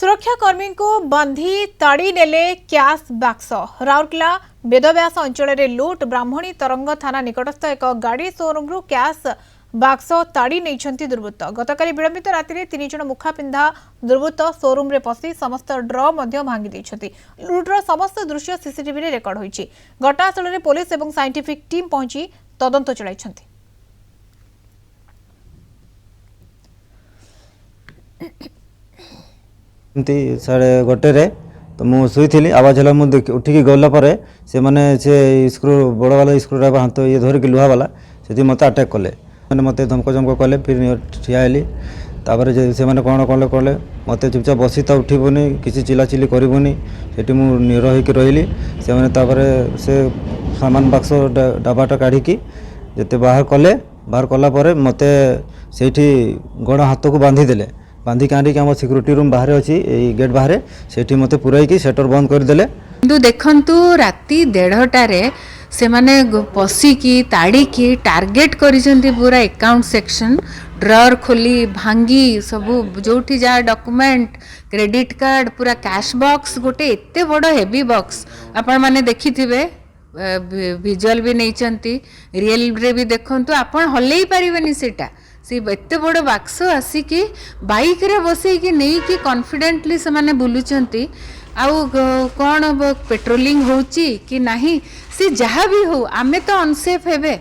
सुरक्षाकर्मी को बांधी ताड़ी नेले क्याश बाक्स राउरकेला बेदव्यास अंचल में लुट ब्राह्मणी तरंग थाना निकटस्थ एक गाड़ी शोरूम क्याश बाक्स ताड़ी नहीं दुर्वृत्त गतकाली विलंबित राति 3 जन मुखा पिंधा दुर्वृत्त शोरूम रे पशि समस्त ड्र भांगी लुट्र समस्त दृश्य सीसीटीवी रेकर्ड होईछि। घटनास्थल में पुलिस और साइंटिफिक टीम पहुंची तदंत चलाई। साढ़े गोटे तो मुझे शुई आवाज है मुझे उठिकी गलापर से मैंने से स्क्रू बड़ वाला स्क्रू ड्राइवर हाथ ये धरिक लुहा वाला से मत अटैक कले मैंने मत धमक चमक कले फिर ठियाली से मैंने कौन कले कले मत चुपचाप बसी तो उठबनी किसी चिलाचिली करबनी से निर होकर रही से मैंने से सामान बक्स डबाटा काढ़ी जिते बाहर कलापर मत से गण हाथ को बांधीदे बांधिक आनिक आम सिक्यूरीटी रूम बाहर अच्छी गेट बाहर से मत पुराई सेटर बंद करदे। किंतु देखंतु राति 1:30 से माने पशिकी ताड़ीकी टार्गेट करिसेंती पूरा अकाउंट सेक्शन ड्रॉर खोली भांगी सबू जोठी जा डॉक्यूमेंट क्रेडिट कार्ड पूरा कैश बॉक्स गोटे एते बड़ हेवी बॉक्स आपण माने देखिथिबे विजुअल भी नहीं रियल रे भी देखंतु आपण हल्ले पारिबेनी सेटा से एत बड़ बाक्स आसिकी बाइक रे बसैकी नहीं कि कॉन्फिडेंटली से माने बुलुचंती आउ कौन पेट्रोलिंग होची कि नहीं से जहाँ भी हो आमे तो अनसेफ हेबे।